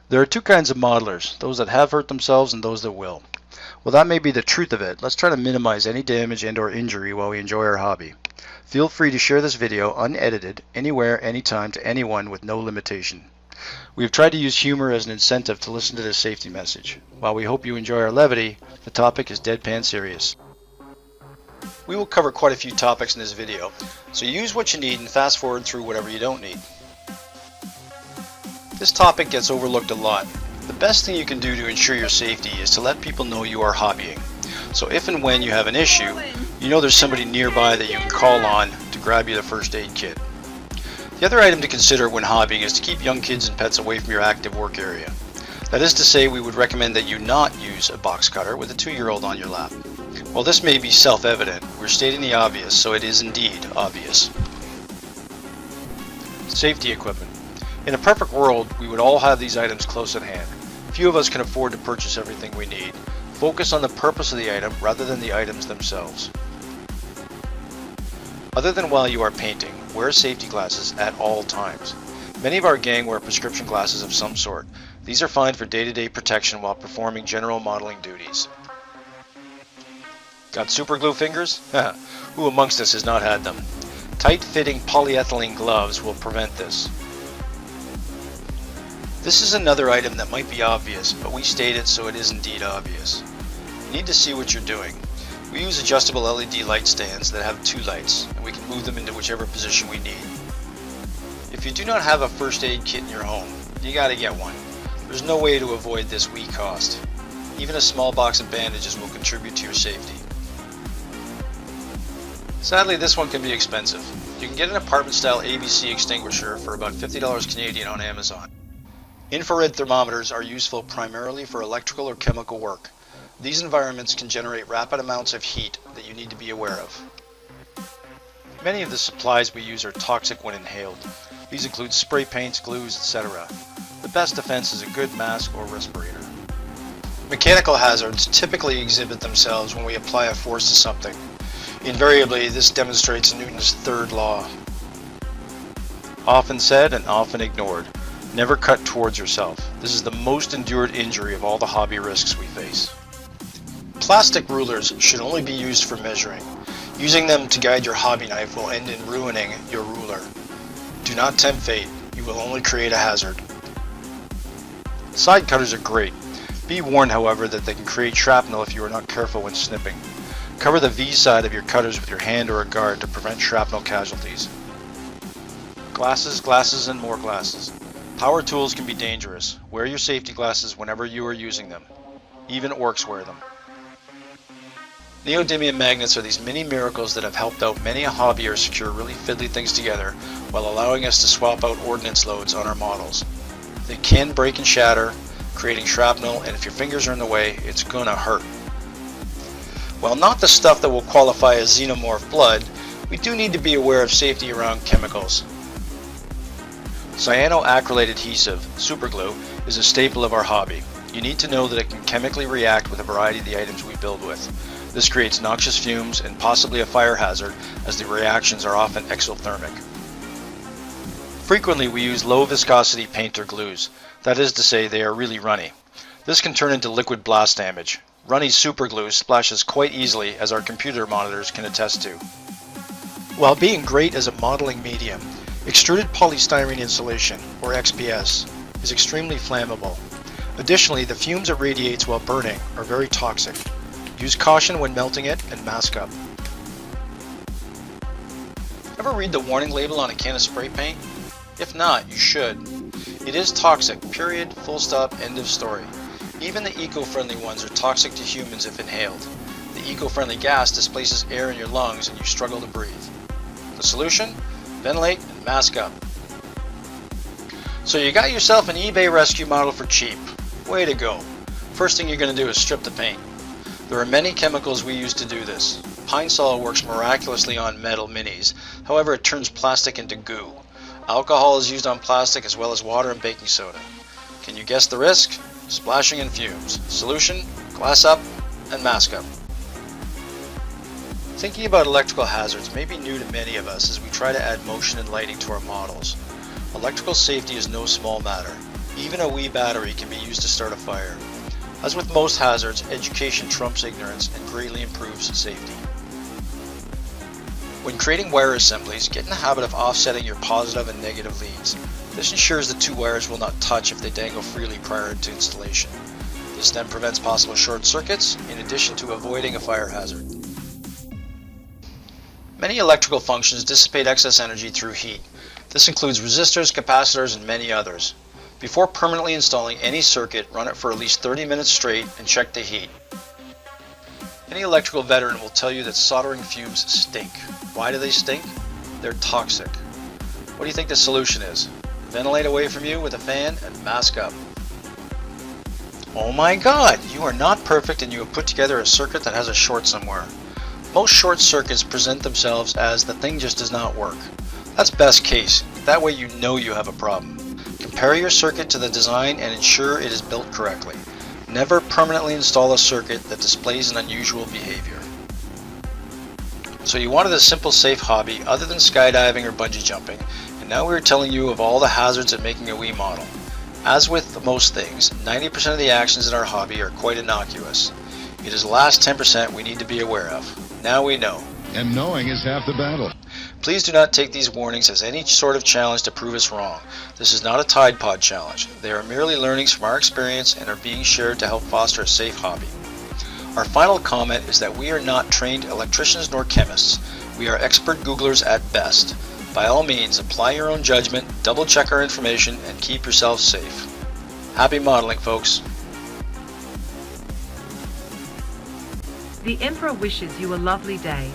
There are two kinds of modelers, those that have hurt themselves and those that will. Well, that may be the truth of it. Let's try to minimize any damage and or injury while we enjoy our hobby. Feel free to share this video unedited, anywhere, anytime, to anyone with no limitation. We have tried to use humor as an incentive to listen to this safety message. While we hope you enjoy our levity, the topic is deadpan serious. We will cover quite a few topics in this video, so use what you need and fast forward through whatever you don't need. This topic gets overlooked a lot. The best thing you can do to ensure your safety is to let people know you are hobbying. So if and when you have an issue, you know there's somebody nearby that you can call on to grab you the first aid kit. The other item to consider when hobbying is to keep young kids and pets away from your active work area. That is to say, we would recommend that you not use a box cutter with a 2-year-old on your lap. While this may be self-evident, we're stating the obvious, so it is indeed obvious. Safety equipment. In a perfect world, we would all have these items close at hand. Few of us can afford to purchase everything we need. Focus on the purpose of the item rather than the items themselves. Other than while you are painting, wear safety glasses at all times. Many of our gang wear prescription glasses of some sort. These are fine for day-to-day protection while performing general modeling duties. Got super glue fingers? Who amongst us has not had them? Tight-fitting polyethylene gloves will prevent this. This is another item that might be obvious, but we state it so it is indeed obvious. You need to see what you're doing. We use adjustable LED light stands that have 2 lights, and we can move them into whichever position we need. If you do not have a first aid kit in your home, you gotta get one. There's no way to avoid this wee cost. Even a small box of bandages will contribute to your safety. Sadly, this one can be expensive. You can get an apartment-style ABC extinguisher for about $50 Canadian on Amazon. Infrared thermometers are useful primarily for electrical or chemical work. These environments can generate rapid amounts of heat that you need to be aware of. Many of the supplies we use are toxic when inhaled. These include spray paints, glues, etc. The best defense is a good mask or respirator. Mechanical hazards typically exhibit themselves when we apply a force to something. Invariably, this demonstrates Newton's third law. Often said and often ignored. Never cut towards yourself. This is the most endured injury of all the hobby risks we face. Plastic rulers should only be used for measuring. Using them to guide your hobby knife will end in ruining your ruler. Do not tempt fate. You will only create a hazard. Side cutters are great. Be warned, however, that they can create shrapnel if you are not careful when snipping. Cover the V side of your cutters with your hand or a guard to prevent shrapnel casualties. Glasses, glasses, and more glasses. Power tools can be dangerous. Wear your safety glasses whenever you are using them. Even orcs wear them. Neodymium magnets are these mini miracles that have helped out many a hobbyer secure really fiddly things together while allowing us to swap out ordnance loads on our models. They can break and shatter, creating shrapnel, and if your fingers are in the way, it's gonna hurt. While not the stuff that will qualify as xenomorph blood, we do need to be aware of safety around chemicals. Cyanoacrylate adhesive, superglue, is a staple of our hobby. You need to know that it can chemically react with a variety of the items we build with. This creates noxious fumes and possibly a fire hazard, as the reactions are often exothermic. Frequently we use low viscosity paint or glues. That is to say, they are really runny. This can turn into liquid blast damage. Runny superglue splashes quite easily, as our computer monitors can attest to. While being great as a modeling medium, extruded polystyrene insulation, or XPS, is extremely flammable. Additionally, the fumes it radiates while burning are very toxic. Use caution when melting it and mask up. Ever read the warning label on a can of spray paint? If not, you should. It is toxic, period, full stop, end of story. Even the eco-friendly ones are toxic to humans if inhaled. The eco-friendly gas displaces air in your lungs and you struggle to breathe. The solution? Ventilate and mask up. So you got yourself an eBay rescue model for cheap. Way to go. First thing you're going to do is strip the paint. There are many chemicals we use to do this. Pine Sol works miraculously on metal minis, however it turns plastic into goo. Alcohol is used on plastic as well as water and baking soda. Can you guess the risk? Splashing and fumes. Solution? Glass up and mask up. Thinking about electrical hazards may be new to many of us as we try to add motion and lighting to our models. Electrical safety is no small matter. Even a wee battery can be used to start a fire. As with most hazards, education trumps ignorance and greatly improves safety. When creating wire assemblies, get in the habit of offsetting your positive and negative leads. This ensures the two wires will not touch if they dangle freely prior to installation. This then prevents possible short circuits, in addition to avoiding a fire hazard. Many electrical functions dissipate excess energy through heat. This includes resistors, capacitors, and many others. Before permanently installing any circuit, run it for at least 30 minutes straight and check the heat. Any electrical veteran will tell you that soldering fumes stink. Why do they stink? They're toxic. What do you think the solution is? Ventilate away from you with a fan and mask up. Oh my God, you are not perfect and you have put together a circuit that has a short somewhere. Most short circuits present themselves as the thing just does not work. That's best case. That way you know you have a problem. Compare your circuit to the design and ensure it is built correctly. Never permanently install a circuit that displays an unusual behavior. So you wanted a simple, safe hobby other than skydiving or bungee jumping, and now we're telling you of all the hazards of making a Wii model. As with most things, 90% of the actions in our hobby are quite innocuous. It is the last 10% we need to be aware of. Now we know. And knowing is half the battle. Please do not take these warnings as any sort of challenge to prove us wrong. This is not a Tide Pod challenge. They are merely learnings from our experience and are being shared to help foster a safe hobby. Our final comment is that we are not trained electricians nor chemists. We are expert Googlers at best. By all means, apply your own judgment, double check our information, and keep yourself safe. Happy modeling, folks. The Emperor wishes you a lovely day.